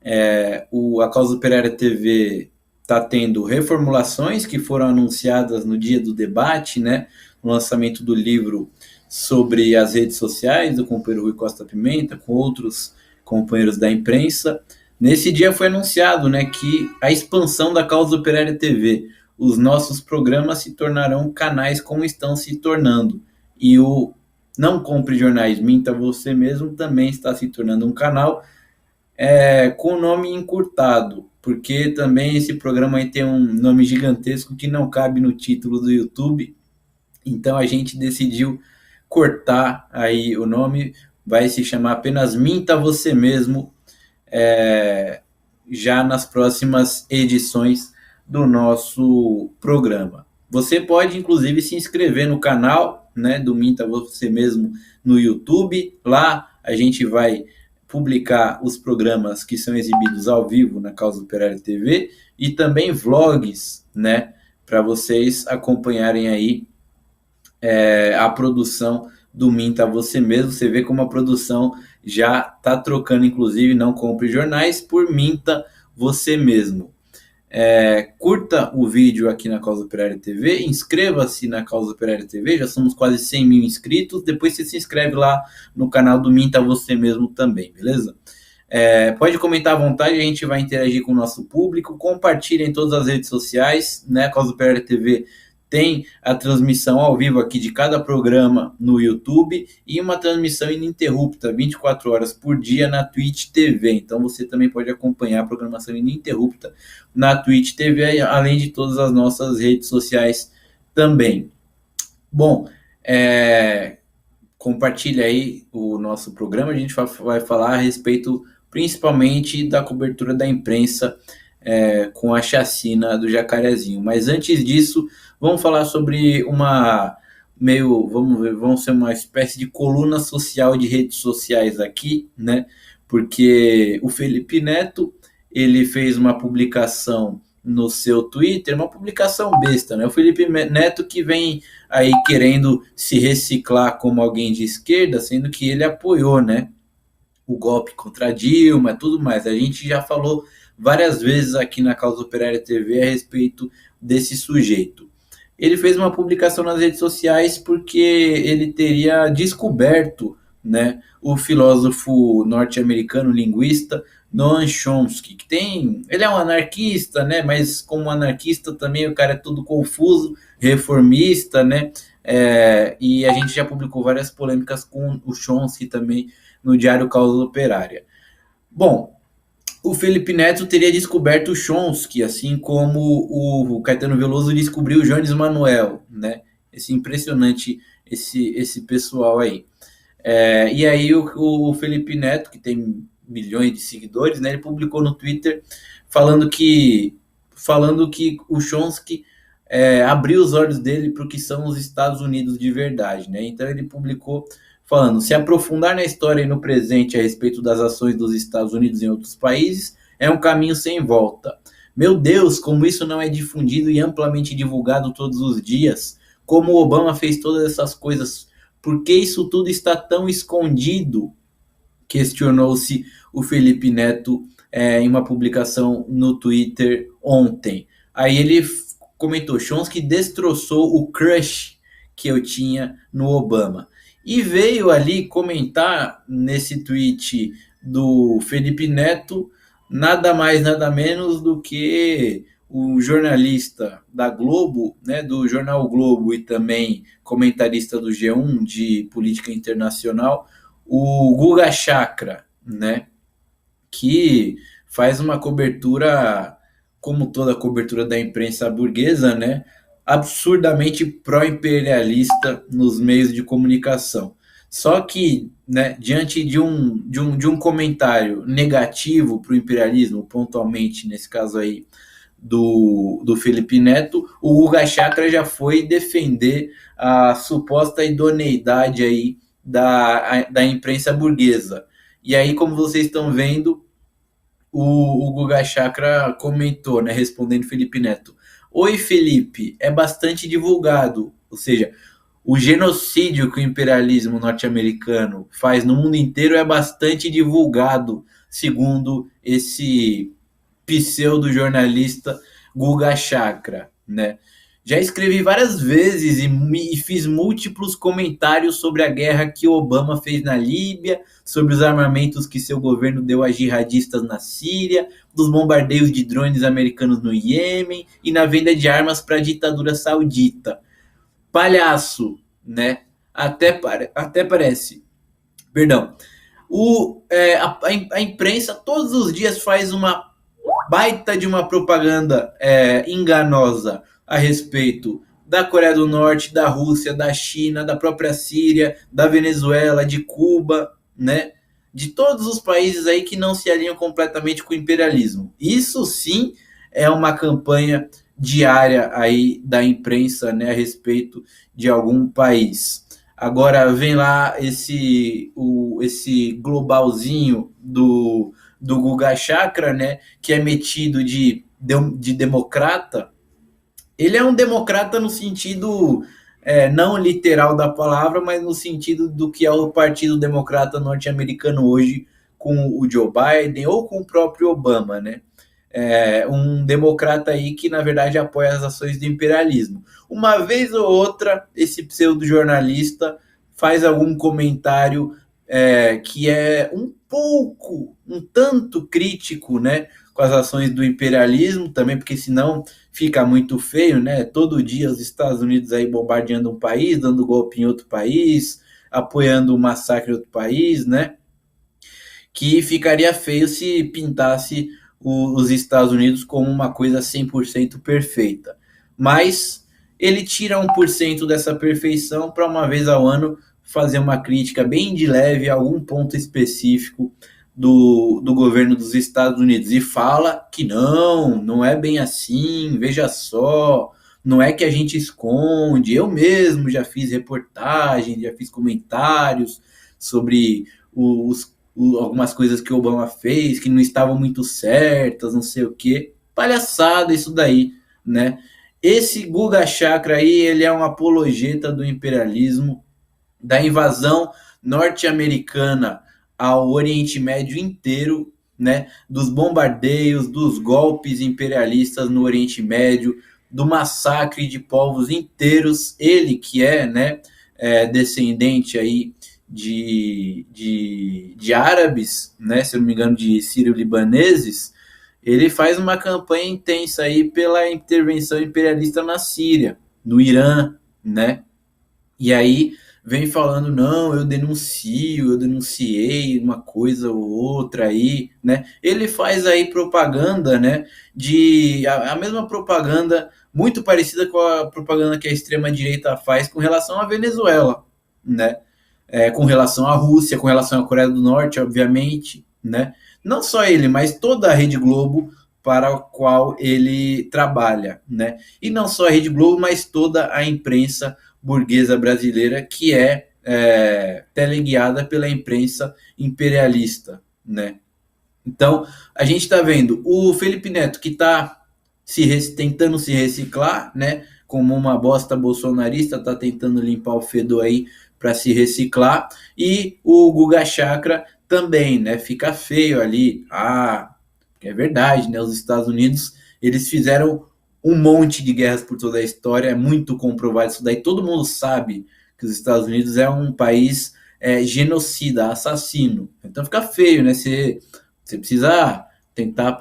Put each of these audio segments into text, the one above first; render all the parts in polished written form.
A Causa Operária TV está tendo reformulações que foram anunciadas no dia do debate, né? No lançamento do livro sobre as redes sociais, do companheiro Rui Costa Pimenta, com outros companheiros da imprensa. Nesse dia foi anunciado, né, que a expansão da Causa Operária TV, os nossos programas se tornarão canais como estão se tornando. E o Não Compre Jornais, Minta Você Mesmo também está se tornando um canal com o nome encurtado, porque também esse programa aí tem um nome gigantesco que não cabe no título do YouTube, então a gente decidiu cortar aí o nome, vai se chamar apenas Minta Você Mesmo, já nas próximas edições do nosso programa. Você pode, inclusive, se inscrever no canal, né, do Minta Você Mesmo no YouTube. Lá a gente vai publicar os programas que são exibidos ao vivo na Causa Operária TV e também vlogs, né, para vocês acompanharem aí a produção do Minta Você Mesmo. Você vê como a produção já está trocando, inclusive, Não Compre Jornais por Minta Você Mesmo. Curta o vídeo aqui na Causa Operária TV, inscreva-se na Causa Operária TV, já somos quase 100 mil inscritos, depois você se inscreve lá no canal do Minta Você Mesmo também, beleza? Pode comentar à vontade, a gente vai interagir com o nosso público, compartilhem em todas as redes sociais, né? A Causa Operária TV tem a transmissão ao vivo aqui de cada programa no YouTube e uma transmissão ininterrupta, 24 horas por dia na Twitch TV. Então você também pode acompanhar a programação ininterrupta na Twitch TV, além de todas as nossas redes sociais também. Bom, compartilha aí o nosso programa, a gente vai falar a respeito principalmente da cobertura da imprensa com a chacina do Jacarezinho. Mas antes disso, vamos falar sobre vamos ser uma espécie de coluna social de redes sociais aqui, né? Porque o Felipe Neto, ele fez uma publicação no seu Twitter, uma publicação besta, né? O Felipe Neto que vem aí querendo se reciclar como alguém de esquerda, sendo que ele apoiou, né, o golpe contra a Dilma e tudo mais. A gente já falou várias vezes aqui na Causa Operária TV a respeito desse sujeito. Ele fez uma publicação nas redes sociais porque ele teria descoberto, né, o filósofo norte-americano linguista Noam Chomsky, ele é um anarquista, né, mas como anarquista também o cara é todo confuso, reformista, né, e a gente já publicou várias polêmicas com o Chomsky também no Diário Causa Operária. Bom, o Felipe Neto teria descoberto o Chomsky, assim como o Caetano Veloso descobriu o Jones Manuel, né? Impressionante esse pessoal aí. E aí o Felipe Neto, que tem milhões de seguidores, né? Ele publicou no Twitter falando que o Chomsky abriu os olhos dele para o que são os Estados Unidos de verdade, né? Então ele publicou falando: se aprofundar na história e no presente a respeito das ações dos Estados Unidos em outros países é um caminho sem volta. Meu Deus, como isso não é difundido e amplamente divulgado todos os dias, como o Obama fez todas essas coisas, por que isso tudo está tão escondido? Questionou-se o Felipe Neto em uma publicação no Twitter ontem. Aí ele comentou: Chomsky destroçou o crush que eu tinha no Obama. E veio ali comentar nesse tweet do Felipe Neto nada mais, nada menos do que o jornalista da Globo, né, do jornal Globo e também comentarista do G1 de política internacional, o Guga Chakra, né, que faz uma cobertura, como toda cobertura da imprensa burguesa, né, absurdamente pró-imperialista nos meios de comunicação. Só que, né, diante de um comentário negativo para o imperialismo, pontualmente, nesse caso aí, do Felipe Neto, o Guga Chakra já foi defender a suposta idoneidade aí da imprensa burguesa. E aí, como vocês estão vendo, o Guga Chakra comentou, né, respondendo Felipe Neto: oi, Felipe, é bastante divulgado, ou seja, o genocídio que o imperialismo norte-americano faz no mundo inteiro é bastante divulgado, segundo esse pseudo-jornalista Guga Chakra, né? Já escrevi várias vezes e fiz múltiplos comentários sobre a guerra que Obama fez na Líbia, sobre os armamentos que seu governo deu a jihadistas na Síria, dos bombardeios de drones americanos no Iêmen e na venda de armas para a ditadura saudita. Palhaço, né? Até parece. Perdão. A imprensa todos os dias faz uma baita de uma propaganda enganosa a respeito da Coreia do Norte, da Rússia, da China, da própria Síria, da Venezuela, de Cuba, né? De todos os países aí que não se alinham completamente com o imperialismo. Isso sim é uma campanha diária aí da imprensa, né, a respeito de algum país. Agora vem lá esse globalzinho do Guga Chakra, né, que é metido de democrata. Ele é um democrata no sentido não literal da palavra, mas no sentido do que é o Partido Democrata norte-americano hoje, com o Joe Biden ou com o próprio Obama, né? Um democrata aí que, na verdade, apoia as ações do imperialismo. Uma vez ou outra, esse pseudo-jornalista faz algum comentário que é um tanto crítico, né, com as ações do imperialismo, também porque senão fica muito feio, né? Todo dia os Estados Unidos aí bombardeando um país, dando golpe em outro país, apoiando o massacre em outro país, né? Que ficaria feio se pintasse os Estados Unidos como uma coisa 100% perfeita. Mas ele tira 1% dessa perfeição para uma vez ao ano fazer uma crítica bem de leve a algum ponto específico do governo dos Estados Unidos e fala que não é bem assim, veja só, não é que a gente esconde, eu mesmo já fiz reportagens, já fiz comentários sobre algumas coisas que o Obama fez que não estavam muito certas, não sei o que, palhaçada isso daí, né? Esse Guga Chakra aí, ele é um apologeta do imperialismo, da invasão norte-americana ao Oriente Médio inteiro, né, dos bombardeios, dos golpes imperialistas no Oriente Médio, do massacre de povos inteiros, ele que né, descendente aí de árabes, né, se eu não me engano, de sírio-libaneses, ele faz uma campanha intensa aí pela intervenção imperialista na Síria, no Irã, né, e aí vem falando, não, eu denunciei uma coisa ou outra aí, né? Ele faz aí propaganda, né? A mesma propaganda, muito parecida com a propaganda que a extrema-direita faz com relação à Venezuela, né? Com relação à Rússia, com relação à Coreia do Norte, obviamente, né? Não só ele, mas toda a Rede Globo para a qual ele trabalha, né? E não só a Rede Globo, mas toda a imprensa burguesa brasileira que teleguiada pela imprensa imperialista, né? Então, a gente está vendo o Felipe Neto que está tentando se reciclar, né? Como uma bosta bolsonarista, está tentando limpar o fedor aí para se reciclar, e o Guga Chakra também, né? Fica feio ali. É verdade, né? Os Estados Unidos, eles fizeram um monte de guerras por toda a história, é muito comprovado isso daí, todo mundo sabe que os Estados Unidos é um país genocida, assassino, então fica feio, né, você precisa tentar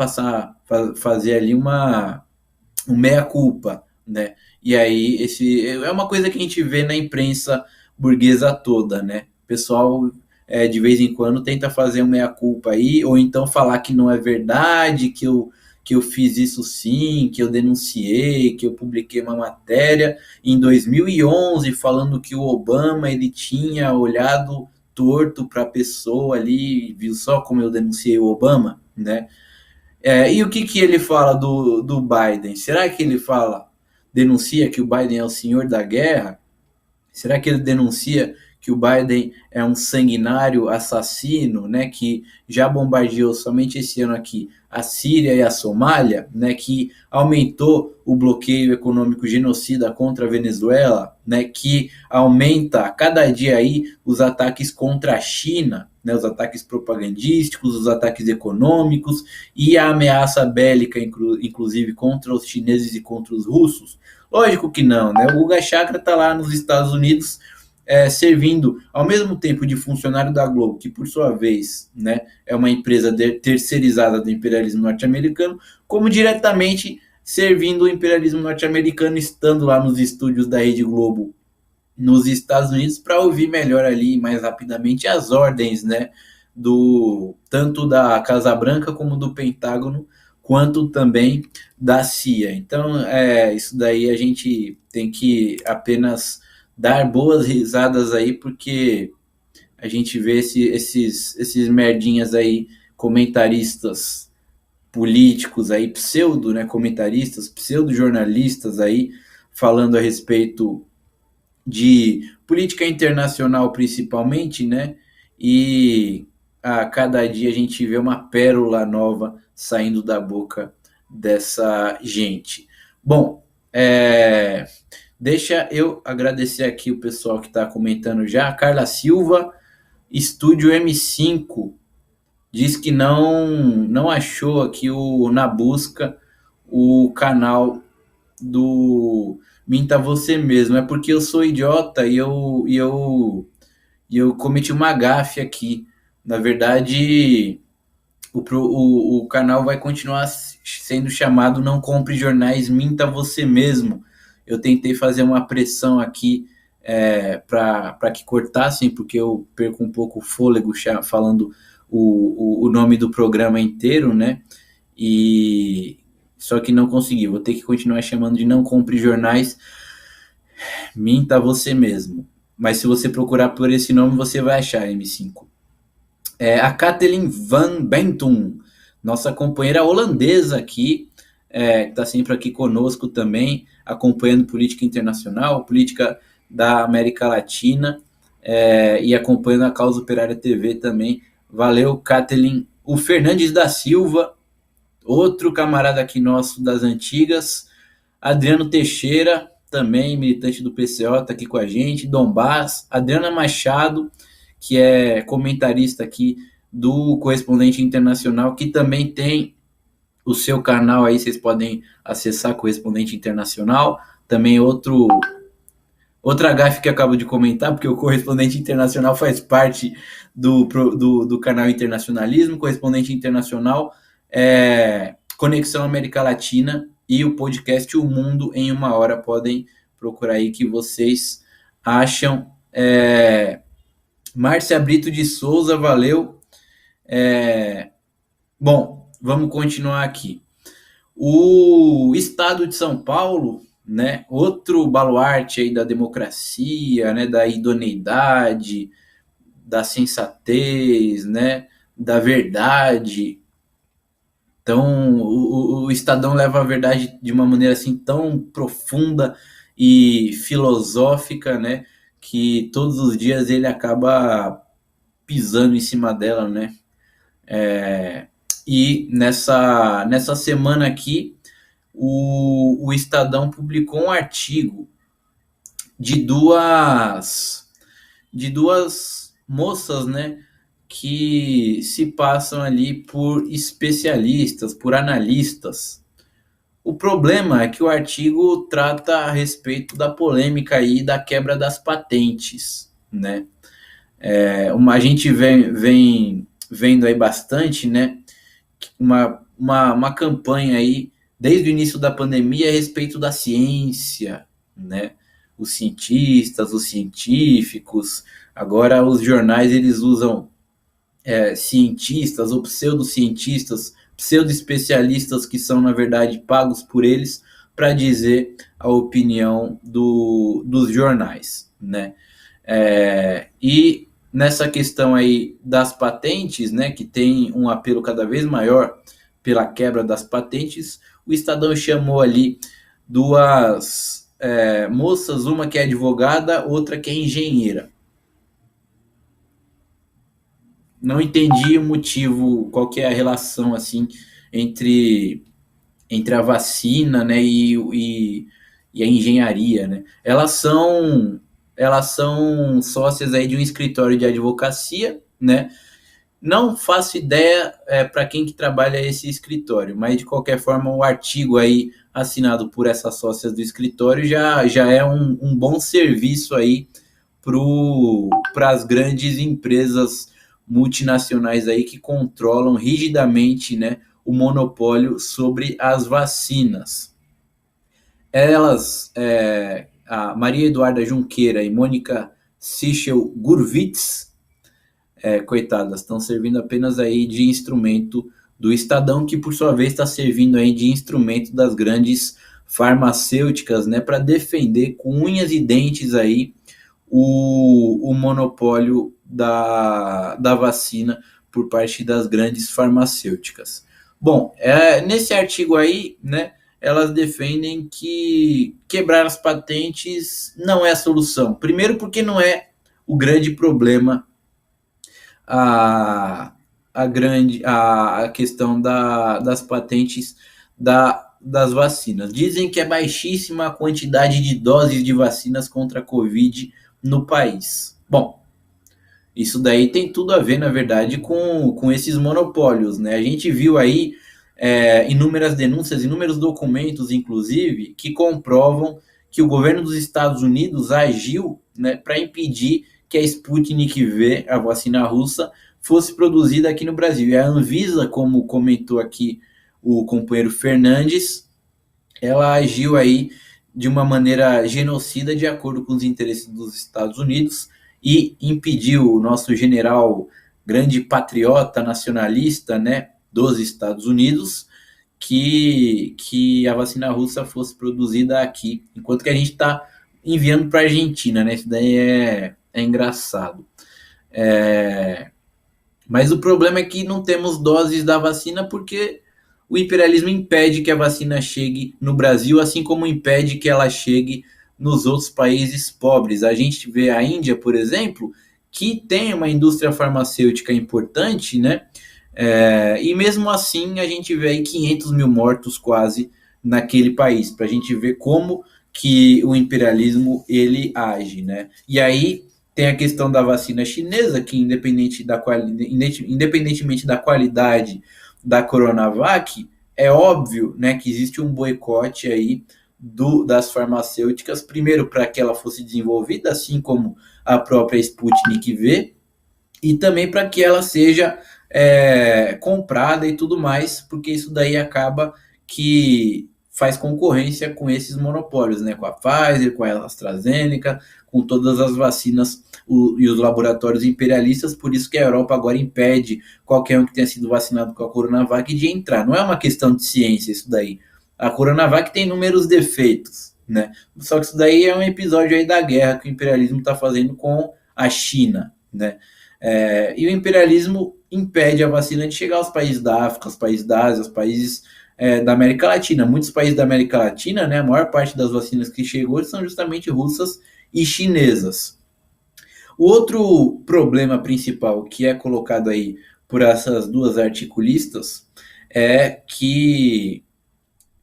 fazer ali um meia-culpa, né, e aí é uma coisa que a gente vê na imprensa burguesa toda, né, o pessoal de vez em quando tenta fazer um meia-culpa aí, ou então falar que não é verdade, que eu fiz isso sim, que eu denunciei, que eu publiquei uma matéria em 2011 falando que o Obama ele tinha olhado torto para a pessoa ali, viu só como eu denunciei o Obama, né? E o que ele fala do Biden? Será que ele denuncia que o Biden é o senhor da guerra? Será que ele denuncia que o Biden é um sanguinário assassino, né, que já bombardeou somente esse ano aqui a Síria e a Somália, né, que aumentou o bloqueio econômico genocida contra a Venezuela, né, que aumenta a cada dia aí os ataques contra a China, né, os ataques propagandísticos, os ataques econômicos e a ameaça bélica, inclusive contra os chineses e contra os russos? Lógico que não, né? O Guga Chakra está lá nos Estados Unidos servindo ao mesmo tempo de funcionário da Globo, que por sua vez, né, é uma empresa terceirizada do imperialismo norte-americano, como diretamente servindo o imperialismo norte-americano, estando lá nos estúdios da Rede Globo nos Estados Unidos para ouvir melhor ali, mais rapidamente, as ordens, né, tanto da Casa Branca como do Pentágono, quanto também da CIA. Então, isso daí a gente tem que apenas dar boas risadas aí, porque a gente vê esses merdinhas aí, comentaristas políticos aí, pseudo, né, comentaristas, pseudo jornalistas aí, falando a respeito de política internacional principalmente, né, e a cada dia a gente vê uma pérola nova saindo da boca dessa gente. Bom, deixa eu agradecer aqui o pessoal que está comentando já. A Carla Silva, Estúdio M5, diz que não achou aqui na busca o canal do Minta Você Mesmo. É porque eu sou idiota e eu cometi uma gafe aqui. Na verdade, o canal vai continuar sendo chamado Não Compre Jornais, Minta Você Mesmo. Eu tentei fazer uma pressão aqui para que cortassem, porque eu perco um pouco o fôlego falando o nome do programa inteiro, né? E só que não consegui. Vou ter que continuar chamando de Não Compre Jornais, Minta Você Mesmo. Mas se você procurar por esse nome, você vai achar, M5. A Kathleen Van Bentum, nossa companheira holandesa aqui, que está sempre aqui conosco também, acompanhando política internacional, política da América Latina, e acompanhando a Causa Operária TV também. Valeu, Kathleen. O Fernandes da Silva, outro camarada aqui nosso das antigas. Adriano Teixeira, também militante do PCO, está aqui com a gente. Dombás. Adriana Machado, que é comentarista aqui do Correspondente Internacional, que também tem o seu canal aí, vocês podem acessar, Correspondente Internacional. Também outra gafe que eu acabo de comentar, porque o Correspondente Internacional faz parte do canal Internacionalismo. Correspondente Internacional, Conexão América Latina e o podcast O Mundo em Uma Hora. Podem procurar aí que vocês acham. Márcia Brito de Souza, valeu. Bom, vamos continuar aqui. O Estado de São Paulo, né, outro baluarte aí da democracia, né, da idoneidade, da sensatez, né, da verdade. Então, o Estadão leva a verdade de uma maneira assim tão profunda e filosófica, né, que todos os dias ele acaba pisando em cima dela, né? E nessa semana aqui, o Estadão publicou um artigo de duas moças, né, que se passam ali por especialistas, por analistas. O problema é que o artigo trata a respeito da polêmica aí da quebra das patentes, né? A gente vem vendo aí bastante, né, uma campanha aí desde o início da pandemia a respeito da ciência, né? Os cientistas, os científicos, agora os jornais eles usam cientistas ou pseudocientistas, pseudo-especialistas que são, na verdade, pagos por eles para dizer a opinião dos jornais, né? E nessa questão aí das patentes, né, que tem um apelo cada vez maior pela quebra das patentes, o Estadão chamou ali duas moças, uma que é advogada, outra que é engenheira. Não entendi o motivo, qual que é a relação assim entre a vacina, né, e a engenharia, né? Elas são sócias aí de um escritório de advocacia, né? Não faço ideia para quem que trabalha esse escritório, mas de qualquer forma o artigo aí assinado por essas sócias do escritório já é um bom serviço aí para as grandes empresas multinacionais aí que controlam rigidamente, né, o monopólio sobre as vacinas. Elas, a Maria Eduarda Junqueira e Mônica Sichel Gurvitz, coitadas, estão servindo apenas aí de instrumento do Estadão, que por sua vez está servindo aí de instrumento das grandes farmacêuticas, né, para defender com unhas e dentes aí o monopólio da vacina por parte das grandes farmacêuticas. Bom, nesse artigo aí, né, elas defendem que quebrar as patentes não é a solução. Primeiro porque não é o grande problema a, a questão das patentes das vacinas. Dizem que é baixíssima a quantidade de doses de vacinas contra a Covid no país. Bom, isso daí tem tudo a ver, na verdade, com esses monopólios, né? A gente viu aí inúmeras denúncias, inúmeros documentos, inclusive, que comprovam que o governo dos Estados Unidos agiu, né, para impedir que a Sputnik V, a vacina russa, fosse produzida aqui no Brasil. E a Anvisa, como comentou aqui o companheiro Fernandes, ela agiu aí de uma maneira genocida de acordo com os interesses dos Estados Unidos e impediu o nosso general grande patriota nacionalista, né, dos Estados Unidos que a vacina russa fosse produzida aqui, enquanto que a gente está enviando para a Argentina, né? Isso daí é engraçado. Mas o problema é que não temos doses da vacina porque o imperialismo impede que a vacina chegue no Brasil, assim como impede que ela chegue nos outros países pobres. A gente vê a Índia, por exemplo, que tem uma indústria farmacêutica importante, né? E mesmo assim a gente vê aí 500 mil mortos quase naquele país, para a gente ver como que o imperialismo ele age, né? E aí tem a questão da vacina chinesa, que independentemente da qualidade da Coronavac, é óbvio, né, que existe um boicote aí das farmacêuticas, primeiro para que ela fosse desenvolvida, assim como a própria Sputnik V, e também para que ela seja comprada e tudo mais, porque isso daí acaba que faz concorrência com esses monopólios, né? Com a Pfizer, com a AstraZeneca, com todas as vacinas e os laboratórios imperialistas, por isso que a Europa agora impede qualquer um que tenha sido vacinado com a Coronavac de entrar. Não é uma questão de ciência isso daí. A Coronavac tem inúmeros defeitos, né? Só que isso daí é um episódio aí da guerra que o imperialismo está fazendo com a China, né? E o imperialismo impede a vacina de chegar aos países da África, aos países da Ásia, aos países da América Latina. Muitos países da América Latina, né, a maior parte das vacinas que chegou são justamente russas e chinesas. O outro problema principal que é colocado aí por essas duas articulistas é que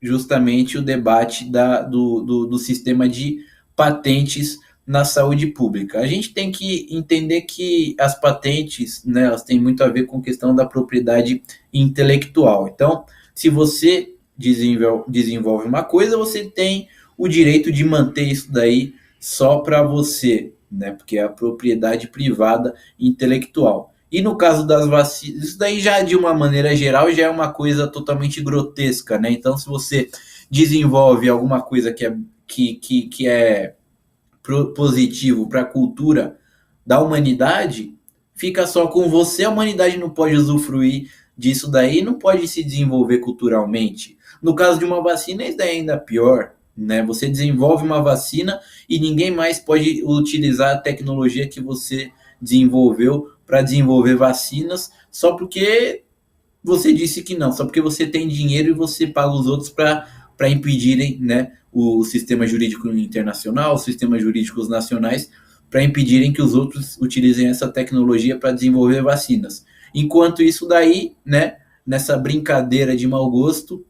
justamente o debate do sistema de patentes na saúde pública. A gente tem que entender que as patentes, né, elas têm muito a ver com a questão da propriedade intelectual. Então, se você desenvolve uma coisa, você tem o direito de manter isso daí só para você, né, porque é a propriedade privada intelectual. E no caso das vacinas, isso daí já de uma maneira geral já é uma coisa totalmente grotesca, né? Então, se você desenvolve alguma coisa que é positivo para a cultura da humanidade, fica só com você, a humanidade não pode usufruir disso daí, não pode se desenvolver culturalmente. No caso de uma vacina, isso daí é ainda pior, né? Você desenvolve uma vacina e ninguém mais pode utilizar a tecnologia que você desenvolveu para desenvolver vacinas só porque você disse que não, só porque você tem dinheiro e você paga os outros para impedirem, né, o sistema jurídico internacional, os sistemas jurídicos nacionais, para impedirem que os outros utilizem essa tecnologia para desenvolver vacinas. Enquanto isso daí, né, nessa brincadeira de mau gosto,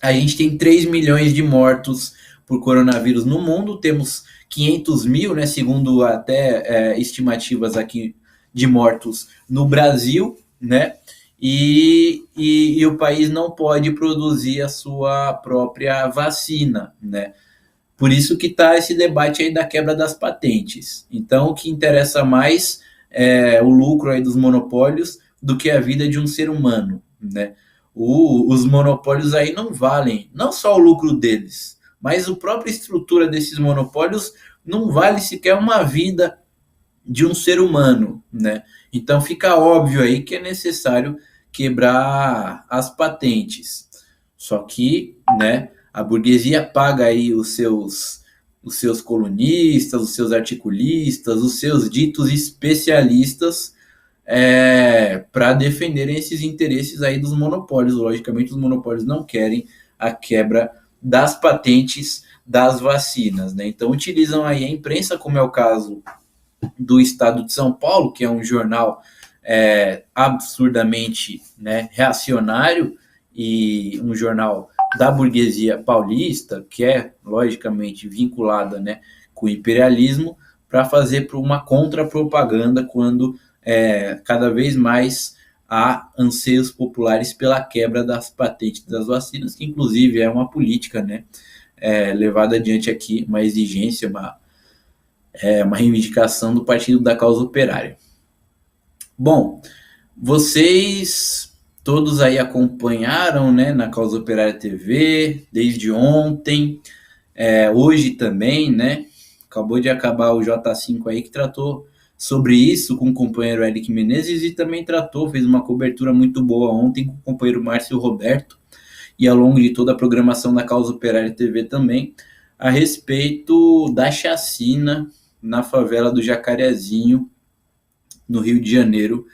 a gente tem 3 milhões de mortos por coronavírus no mundo, temos 500 mil, né, segundo até estimativas aqui de mortos no Brasil, né? E o país não pode produzir a sua própria vacina, né? Por isso que está esse debate aí da quebra das patentes. Então, o que interessa mais é o lucro aí dos monopólios do que a vida de um ser humano, né? Os monopólios aí não valem, não só o lucro deles, mas a própria estrutura desses monopólios não vale sequer uma vida de um ser humano, né? Então fica óbvio aí que é necessário quebrar as patentes. Só que, né, a burguesia paga aí os seus colunistas, os seus articulistas, os seus ditos especialistas para defenderem esses interesses aí dos monopólios. Logicamente, os monopólios não querem a quebra das patentes das vacinas, né? Então utilizam aí a imprensa, como é o caso do Estado de São Paulo, que é um jornal absurdamente, né, reacionário e um jornal da burguesia paulista, que é logicamente vinculada, né, com o imperialismo, para fazer uma contrapropaganda quando cada vez mais há anseios populares pela quebra das patentes das vacinas, que inclusive é uma política, né, levada adiante aqui, uma exigência, uma reivindicação do Partido da Causa Operária. Bom, vocês todos aí acompanharam, né, na Causa Operária TV, desde ontem, hoje também, né, acabou de acabar o J5 aí, que tratou sobre isso com o companheiro Eric Menezes e também fez uma cobertura muito boa ontem com o companheiro Márcio Roberto e ao longo de toda a programação da Causa Operária TV também, a respeito da chacina na favela do Jacarezinho, no Rio de Janeiro,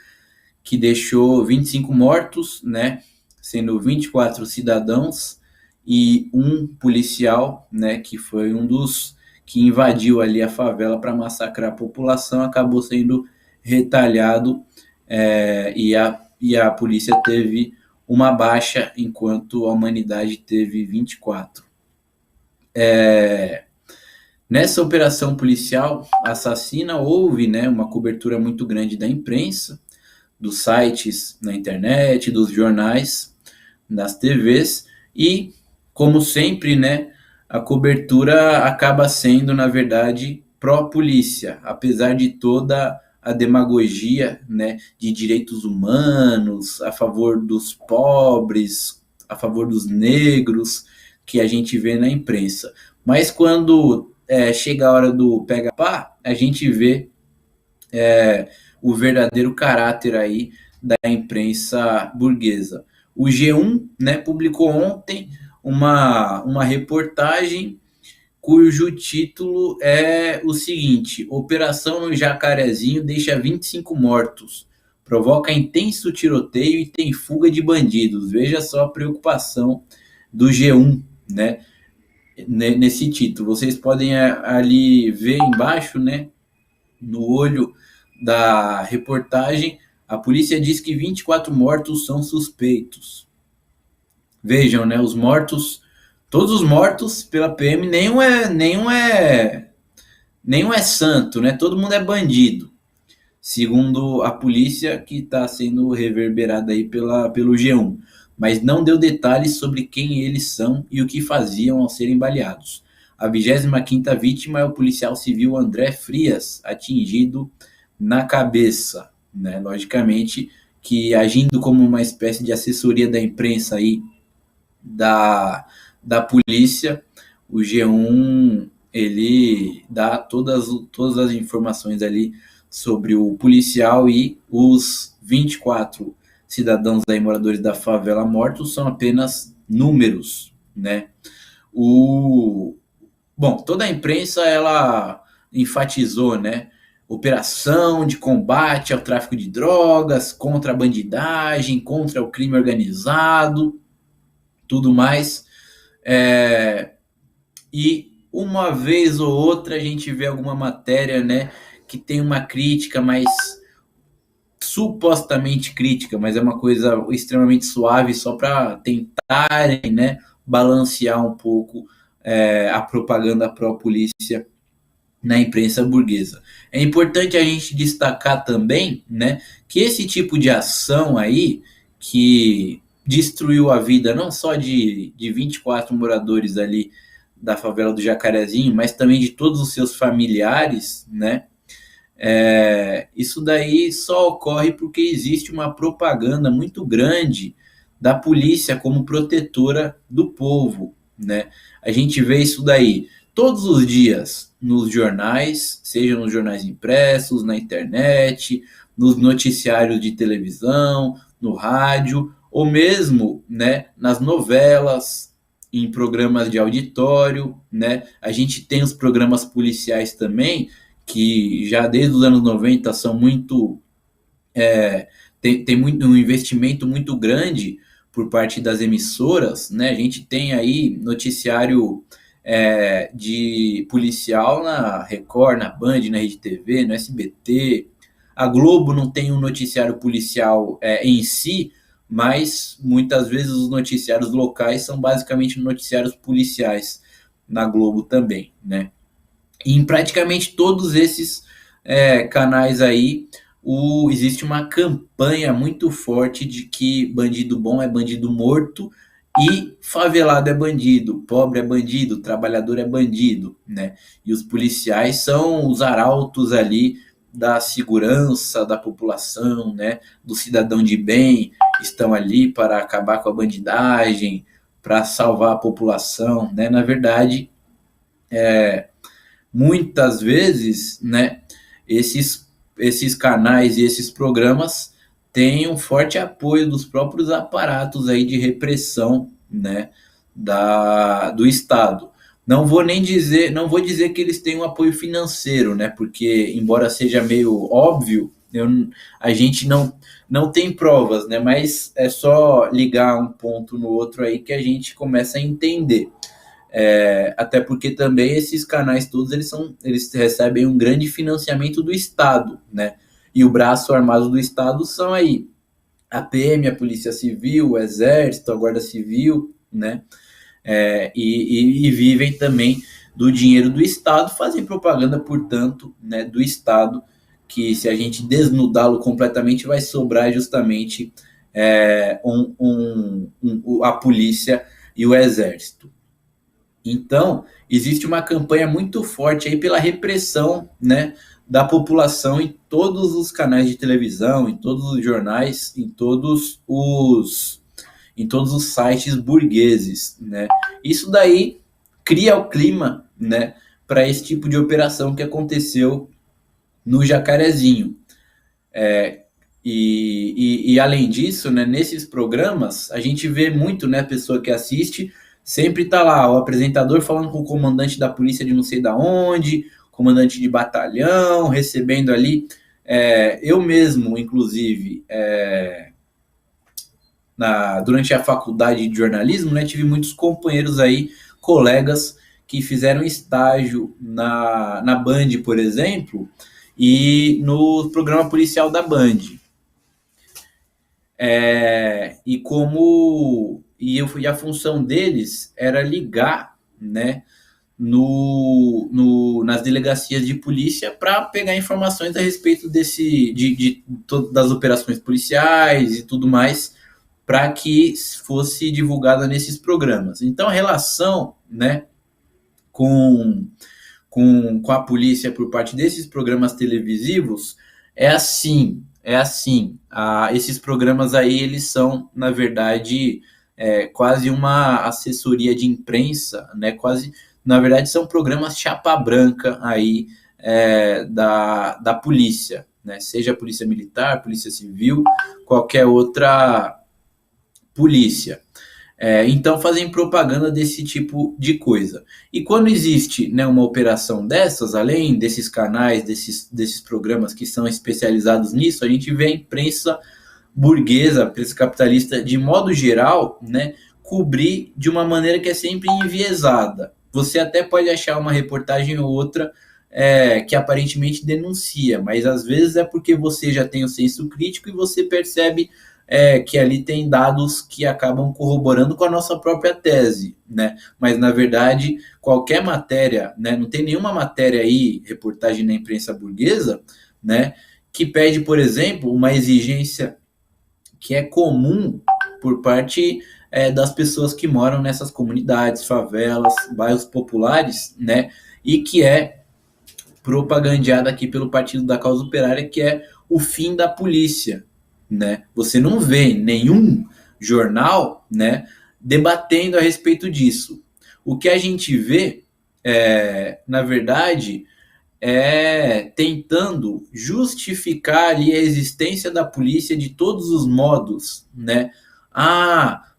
que deixou 25 mortos, né, sendo 24 cidadãos e um policial, né, que foi um dos que invadiu ali a favela para massacrar a população, acabou sendo retalhado e a polícia teve uma baixa, enquanto a humanidade teve 24. Nessa operação policial assassina, houve, né, uma cobertura muito grande da imprensa, dos sites na internet, dos jornais, das TVs, e, como sempre, né, a cobertura acaba sendo, na verdade, pró-polícia, apesar de toda a demagogia, né, de direitos humanos, a favor dos pobres, a favor dos negros, que a gente vê na imprensa. Mas quando chega a hora do pega-pá, a gente vê o verdadeiro caráter aí da imprensa burguesa. O G1, né, publicou ontem uma reportagem cujo título é o seguinte: Operação no Jacarezinho deixa 25 mortos, provoca intenso tiroteio e tem fuga de bandidos. Veja só a preocupação do G1, né, nesse título. Vocês podem ali ver embaixo, né, no olho da reportagem, a polícia diz que 24 mortos são suspeitos. Vejam, né, os mortos, todos os mortos pela PM, nenhum é santo, né? Todo mundo é bandido, segundo a polícia, que está sendo reverberada aí pelo G1, mas não deu detalhes sobre quem eles são e o que faziam ao serem baleados. A 25ª vítima é o policial civil André Frias, atingido na cabeça, né? Logicamente que, agindo como uma espécie de assessoria da imprensa aí, da polícia, o G1 ele dá todas as informações ali sobre o policial, e os 24 cidadãos aí, moradores da favela mortos, são apenas números, né? Bom, toda a imprensa ela enfatizou, né, operação de combate ao tráfico de drogas, contra a bandidagem, contra o crime organizado, tudo mais. E uma vez ou outra a gente vê alguma matéria, né, que tem uma crítica, mas supostamente crítica, mas é uma coisa extremamente suave, só para tentarem, né, balancear um pouco a propaganda pró-polícia na imprensa burguesa. É importante a gente destacar também, né, que esse tipo de ação aí, que destruiu a vida não só de 24 moradores ali da favela do Jacarezinho, mas também de todos os seus familiares, né, isso daí só ocorre porque existe uma propaganda muito grande da polícia como protetora do povo, né? A gente vê isso daí todos os dias nos jornais, seja nos jornais impressos, na internet, nos noticiários de televisão, no rádio, ou mesmo, né, nas novelas, em programas de auditório, né? A gente tem os programas policiais também, que já desde os anos 90 são muito tem muito, um investimento muito grande por parte das emissoras, né? A gente tem aí noticiário de policial na Record, na Band, na Rede TV, no SBT. A Globo não tem um noticiário policial em si, mas muitas vezes os noticiários locais são basicamente noticiários policiais na Globo também, né? E em praticamente todos esses canais aí, existe uma campanha muito forte de que bandido bom é bandido morto e favelado é bandido, pobre é bandido, trabalhador é bandido, né? E os policiais são os arautos ali da segurança da população, né? Do cidadão de bem, estão ali para acabar com a bandidagem, para salvar a população, né? Na verdade, muitas vezes, né, esses canais e esses programas têm um forte apoio dos próprios aparatos aí de repressão, né, do Estado. Não vou dizer que eles têm um apoio financeiro, né, porque embora seja meio óbvio, a gente não tem provas, né, mas é só ligar um ponto no outro aí que a gente começa a entender. Até porque também esses canais todos eles recebem um grande financiamento do Estado, né? E o braço armado do Estado são aí a PM, a Polícia Civil, o Exército, a Guarda Civil, né? E vivem também do dinheiro do Estado, fazem propaganda, portanto, né, do Estado, que se a gente desnudá-lo completamente vai sobrar justamente a polícia e o exército. Então, existe uma campanha muito forte aí pela repressão, né, da população em todos os canais de televisão, em todos os jornais, em todos os sites burgueses, né? Isso daí cria o clima, né, para esse tipo de operação que aconteceu no Jacarezinho. E além disso, né, nesses programas, a gente vê muito, né, a pessoa que assiste, sempre tá lá o apresentador falando com o comandante da polícia de não sei da onde, comandante de batalhão, recebendo ali. Eu mesmo, inclusive, durante a faculdade de jornalismo, né, tive muitos companheiros aí, colegas, que fizeram estágio na Band, por exemplo, e no programa policial da Band. E a função deles era ligar, né, nas delegacias de polícia para pegar informações a respeito das operações policiais e tudo mais, para que fosse divulgada nesses programas. Então a relação, né, com a polícia por parte desses programas televisivos é assim. Esses programas aí, eles são, na verdade, quase uma assessoria de imprensa, né? Quase, na verdade, são programas chapa branca aí da polícia, né? Seja a polícia militar, polícia civil, qualquer outra polícia. Então fazem propaganda desse tipo de coisa. E quando existe, né, uma operação dessas, além desses canais, desses programas que são especializados nisso, a gente vê a imprensa burguesa, a imprensa capitalista, de modo geral, né, cobrir de uma maneira que é sempre enviesada. Você até pode achar uma reportagem ou outra que aparentemente denuncia, mas às vezes é porque você já tem o senso crítico e você percebe que ali tem dados que acabam corroborando com a nossa própria tese, né? Mas, na verdade, qualquer matéria, né? Não tem nenhuma matéria aí, reportagem na imprensa burguesa, né? Que pede, por exemplo, uma exigência que é comum por parte das pessoas que moram nessas comunidades, favelas, bairros populares, né? E que é propagandeada aqui pelo Partido da Causa Operária, que é o fim da polícia, né? Você não vê nenhum jornal, né, debatendo a respeito disso. O que a gente vê, na verdade, tentando justificar ali a existência da polícia de todos os modos, né?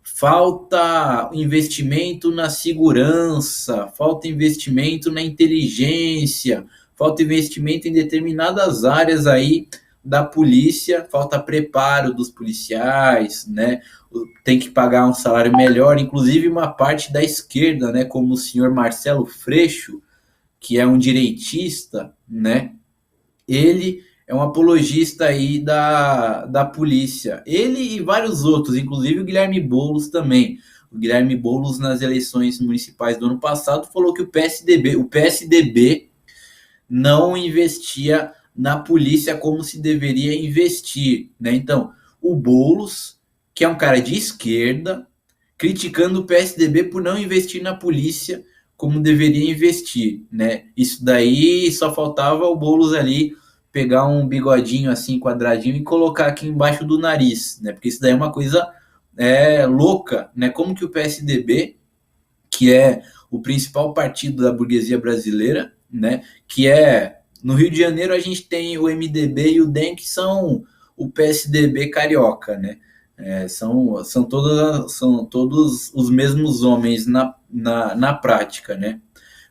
Falta investimento na segurança, falta investimento na inteligência, falta investimento em determinadas áreas aí da polícia, falta preparo dos policiais, né? Tem que pagar um salário melhor, inclusive uma parte da esquerda, né? Como o senhor Marcelo Freixo, que é um direitista, né? Ele é um apologista aí da polícia. Ele e vários outros, inclusive o Guilherme Boulos também. O Guilherme Boulos, nas eleições municipais do ano passado, falou que o PSDB não investia na polícia como se deveria investir, né? Então, o Boulos, que é um cara de esquerda, criticando o PSDB por não investir na polícia como deveria investir, né? Isso daí só faltava o Boulos ali pegar um bigodinho assim quadradinho e colocar aqui embaixo do nariz, né? Porque isso daí é uma coisa louca, né? Como que o PSDB, que é o principal partido da burguesia brasileira, né? Que no Rio de Janeiro a gente tem o MDB e o DEM, que são o PSDB carioca, né? São todos os mesmos homens na prática, né?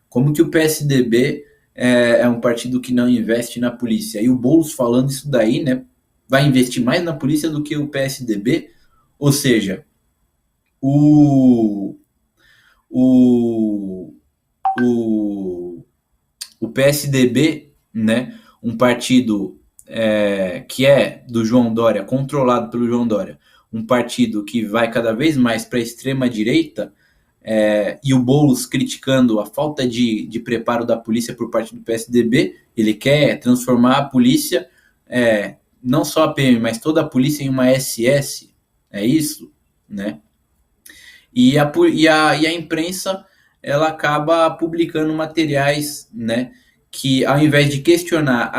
Como que o PSDB é um partido que não investe na polícia? E o Boulos falando isso daí, né? Vai investir mais na polícia do que o PSDB? Ou seja, o, o, o, o PSDB, né? Um partido que é do João Dória, controlado pelo João Dória, um partido que vai cada vez mais para a extrema-direita, e o Boulos criticando a falta de preparo da polícia por parte do PSDB, ele quer transformar a polícia, não só a PM, mas toda a polícia em uma SS, é isso, né? E a imprensa, ela acaba publicando materiais, né, que ao invés de questionar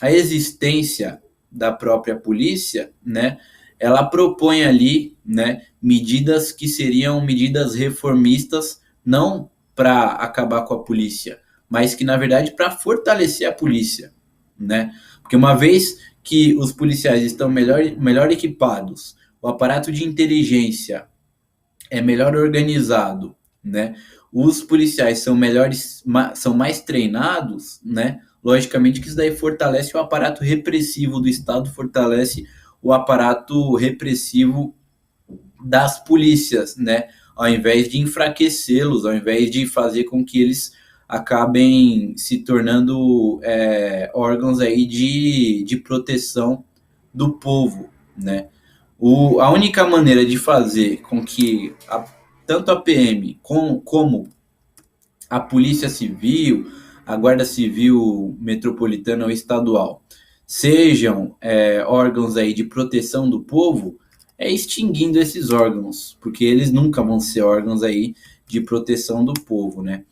a existência da própria polícia, né, ela propõe ali, né, medidas que seriam medidas reformistas, não para acabar com a polícia, mas que na verdade para fortalecer a polícia, né? Porque uma vez que os policiais estão melhor equipados, o aparato de inteligência é melhor organizado, né? Os policiais são mais treinados, né? Logicamente que isso daí fortalece o aparato repressivo do Estado, fortalece o aparato repressivo das polícias, né? Ao invés de enfraquecê-los, ao invés de fazer com que eles acabem se tornando órgãos aí de proteção do povo, né? A única maneira de fazer com que tanto a PM como a Polícia Civil, a Guarda Civil Metropolitana ou Estadual sejam órgãos aí de proteção do povo, extinguindo esses órgãos, porque eles nunca vão ser órgãos aí de proteção do povo, né?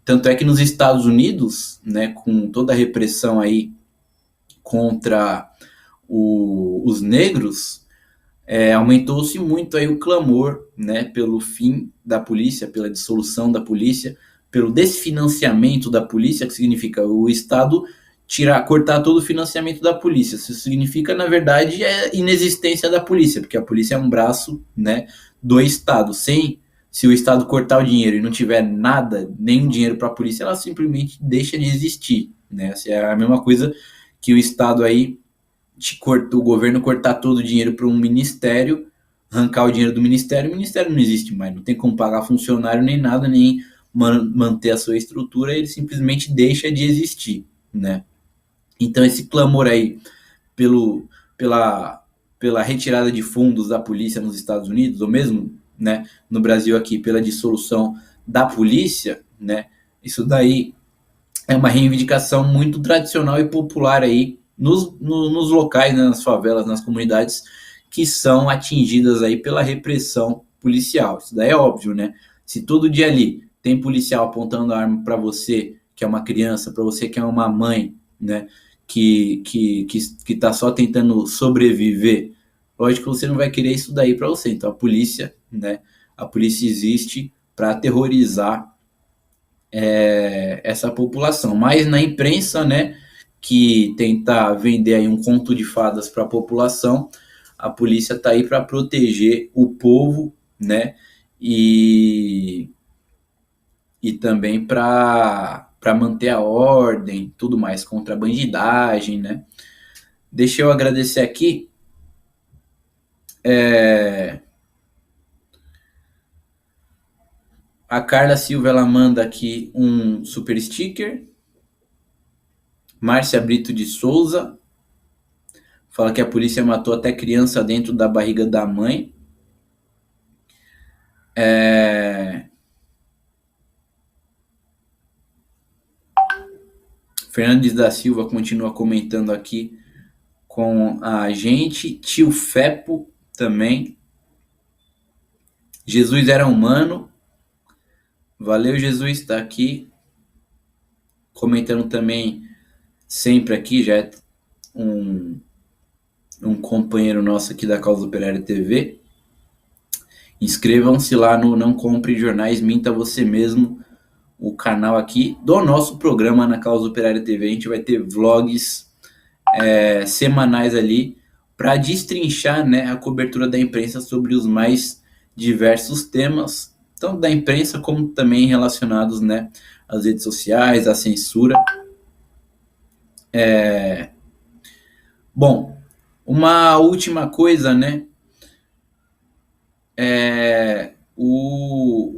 Tanto é que nos Estados Unidos, né, com toda a repressão aí contra os negros, aumentou-se muito aí o clamor, né, pelo fim da polícia, pela dissolução da polícia, pelo desfinanciamento da polícia, que significa o Estado cortar todo o financiamento da polícia. Isso significa, na verdade, inexistência da polícia, porque a polícia é um braço, né, do Estado. Se o Estado cortar o dinheiro e não tiver nada, nenhum dinheiro para a polícia, ela simplesmente deixa de existir, né? É a mesma coisa que o Estado aí o governo cortar todo o dinheiro para um ministério, arrancar o dinheiro do ministério, o ministério não existe mais, não tem como pagar funcionário nem nada, nem manter a sua estrutura, ele simplesmente deixa de existir, né? Então esse clamor aí pela, pela retirada de fundos da polícia nos Estados Unidos, ou mesmo, né, no Brasil aqui, pela dissolução da polícia, né, isso daí é uma reivindicação muito tradicional e popular aí nos locais, né, nas favelas, nas comunidades que são atingidas aí pela repressão policial. Isso daí é óbvio, né? Se todo dia ali tem policial apontando a arma para você, que é uma criança, para você que é uma mãe, né, que tá só tentando sobreviver, lógico que você não vai querer isso daí para você. Então a polícia, né, a polícia existe para aterrorizar essa população. Mas na imprensa, né, que tenta vender aí um conto de fadas para a população, a polícia está aí para proteger o povo, né, e, e também para manter a ordem, tudo mais, contra a bandidagem, né. Deixa eu agradecer aqui. A Carla Silva, ela manda aqui um super sticker. Márcia Brito de Souza fala que a polícia matou até criança dentro da barriga da mãe. Fernandes da Silva continua comentando aqui com a gente. Tio Fepo também. Jesus era humano. Valeu, Jesus, está aqui comentando também sempre aqui, já é um companheiro nosso aqui da Causa Operária TV. Inscrevam-se lá no Não Compre Jornais, Minta Você Mesmo, o canal aqui do nosso programa na Causa Operária TV. A gente vai ter vlogs semanais ali para destrinchar, né, a cobertura da imprensa sobre os mais diversos temas, tanto da imprensa como também relacionados, né, às redes sociais, à censura. Bom, uma última coisa, né?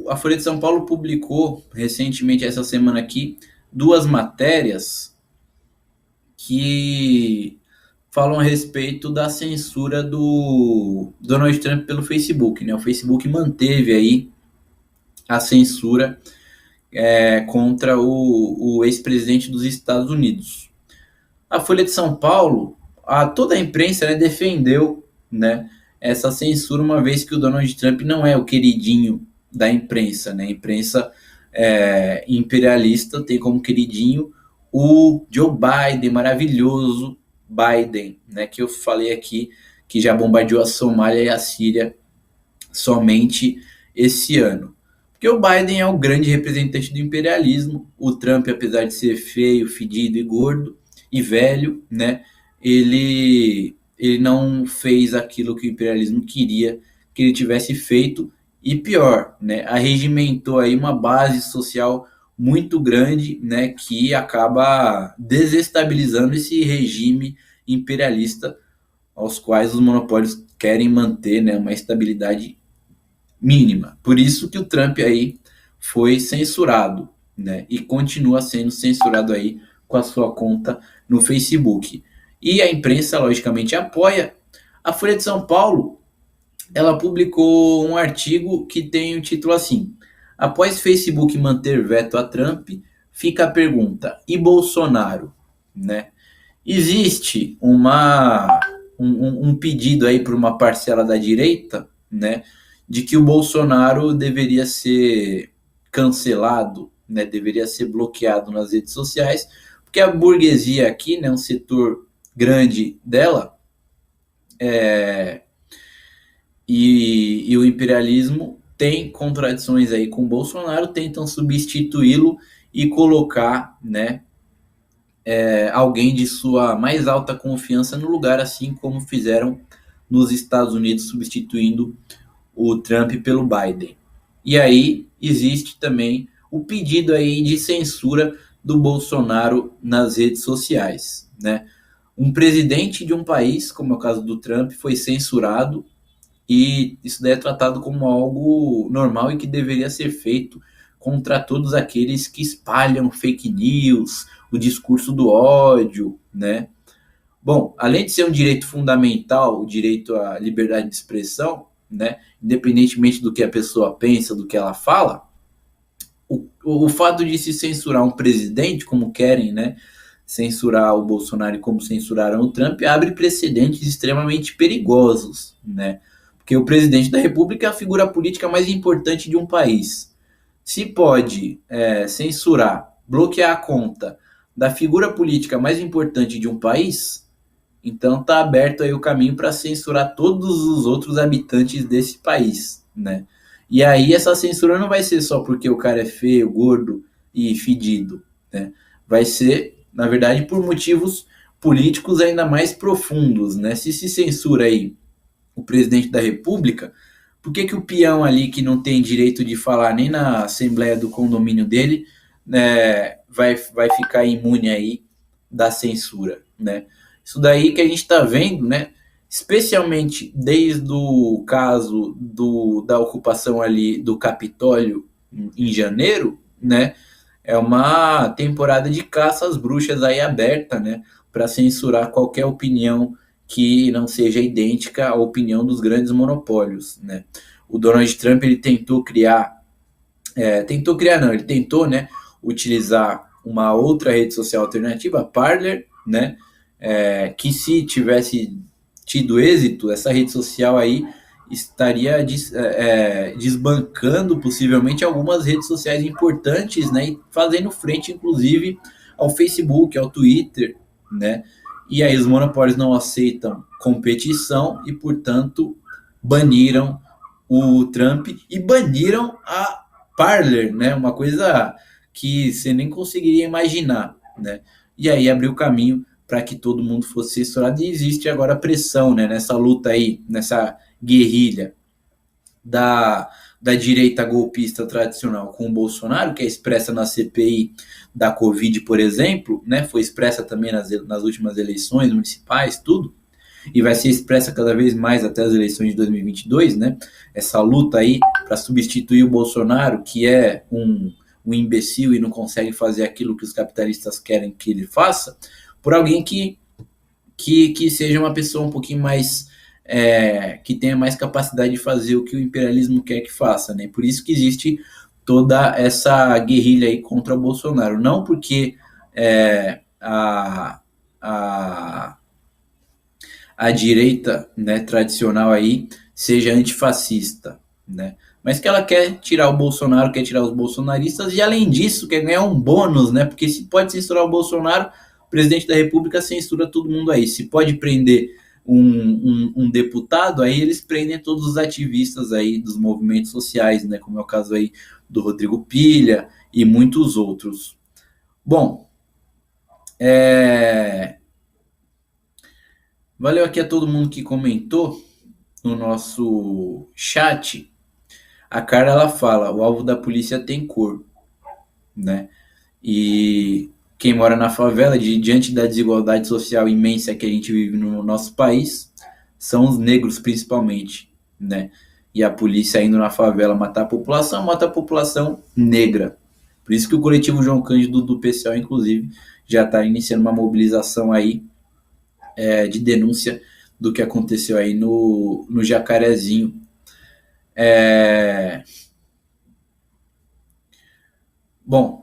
A Folha de São Paulo publicou recentemente, essa semana aqui, 2 matérias que falam a respeito da censura do Donald Trump pelo Facebook, né? O Facebook manteve aí a censura contra o ex-presidente dos Estados Unidos. A Folha de São Paulo, toda a imprensa, né, defendeu, né, essa censura, uma vez que o Donald Trump não é o queridinho da imprensa, né? A imprensa imperialista tem como queridinho o Joe Biden, maravilhoso Biden, né, que eu falei aqui, que já bombardeou a Somália e a Síria somente esse ano. Porque o Biden é o grande representante do imperialismo. O Trump, apesar de ser feio, fedido e gordo e velho, né, ele não fez aquilo que o imperialismo queria que ele tivesse feito, e pior, né, arregimentou aí uma base social muito grande, né, que acaba desestabilizando esse regime imperialista aos quais os monopólios querem manter, né, uma estabilidade mínima. Por isso que o Trump aí foi censurado, né, e continua sendo censurado aí com a sua conta no Facebook. E a imprensa, logicamente, apoia. A Folha de São Paulo, ela publicou um artigo que tem o título assim: após Facebook manter veto a Trump, fica a pergunta, e Bolsonaro? Né? Existe um pedido aí por uma parcela da direita, né, de que o Bolsonaro deveria ser cancelado, né, deveria ser bloqueado nas redes sociais, porque a burguesia aqui, né, um setor grande dela, e o imperialismo tem contradições aí com o Bolsonaro, tentam substituí-lo e colocar, né, alguém de sua mais alta confiança no lugar, assim como fizeram nos Estados Unidos, substituindo o Trump pelo Biden. E aí existe também o pedido aí de censura do Bolsonaro nas redes sociais, né? Um presidente de um país, como é o caso do Trump, foi censurado, e isso daí é tratado como algo normal e que deveria ser feito contra todos aqueles que espalham fake news, o discurso do ódio, né? Bom, além de ser um direito fundamental, o direito à liberdade de expressão, né, independentemente do que a pessoa pensa, do que ela fala, o fato de se censurar um presidente, como querem, né, censurar o Bolsonaro e como censuraram o Trump, abre precedentes extremamente perigosos, né? Porque o presidente da República é a figura política mais importante de um país. Se pode censurar, bloquear a conta da figura política mais importante de um país, então está aberto aí o caminho para censurar todos os outros habitantes desse país, né? E aí essa censura não vai ser só porque o cara é feio, gordo e fedido, né? Vai ser, na verdade, por motivos políticos ainda mais profundos, né? Se censura aí o presidente da República, por que o peão ali que não tem direito de falar nem na assembleia do condomínio dele, né, vai ficar imune aí da censura, né? Isso daí que a gente está vendo, né? Especialmente desde o caso da ocupação ali do Capitólio em janeiro, né? É uma temporada de caça às bruxas aí aberta, né? Para censurar qualquer opinião que não seja idêntica à opinião dos grandes monopólios, né? O Donald Trump ele ele tentou, né, utilizar uma outra rede social alternativa, a Parler, né, que se tivesse tido êxito, essa rede social aí estaria desbancando possivelmente algumas redes sociais importantes, né, e fazendo frente, inclusive, ao Facebook, ao Twitter, né, e aí os monopólios não aceitam competição e, portanto, baniram o Trump e baniram a Parler, né? Uma coisa que você nem conseguiria imaginar, né? E aí abriu caminho para que todo mundo fosse censurado e existe agora pressão, né? Nessa luta aí, nessa guerrilha da direita golpista tradicional com o Bolsonaro, que é expressa na CPI da Covid, por exemplo, né? Foi expressa também nas últimas eleições municipais, tudo, e vai ser expressa cada vez mais até as eleições de 2022, né? Essa luta aí para substituir o Bolsonaro, que é um imbecil e não consegue fazer aquilo que os capitalistas querem que ele faça, por alguém que seja uma pessoa um pouquinho mais que tenha mais capacidade de fazer o que o imperialismo quer que faça, né? Por isso que existe toda essa guerrilha aí contra o Bolsonaro, não porque a direita, né, tradicional aí seja antifascista, né? Mas que ela quer tirar o Bolsonaro, quer tirar os bolsonaristas e além disso quer ganhar um bônus, né? Porque se pode censurar o Bolsonaro, o presidente da República censura todo mundo aí. Se pode prender um deputado, aí eles prendem todos os ativistas aí dos movimentos sociais, né? Como é o caso aí do Rodrigo Pilha e muitos outros. Bom, valeu aqui a todo mundo que comentou no nosso chat. A Carla ela fala: o alvo da polícia tem cor, né? E quem mora na favela, diante da desigualdade social imensa que a gente vive no nosso país, são os negros principalmente, né? E a polícia indo na favela matar a população, mata a população negra. Por isso que o coletivo João Cândido do PCO, inclusive, já está iniciando uma mobilização aí de denúncia do que aconteceu aí no Jacarezinho. Bom,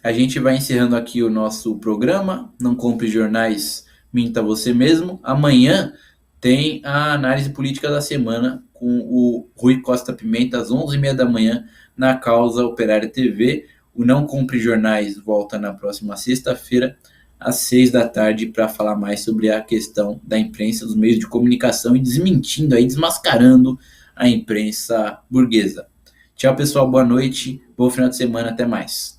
a gente vai encerrando aqui o nosso programa. Não compre jornais, minta você mesmo. Amanhã tem a análise política da semana com o Rui Costa Pimenta às 11h30 da manhã na Causa Operária TV. O Não Compre Jornais volta na próxima sexta-feira às 6 da tarde para falar mais sobre a questão da imprensa, dos meios de comunicação e desmentindo aí, desmascarando a imprensa burguesa. Tchau, pessoal. Boa noite. Bom final de semana. Até mais.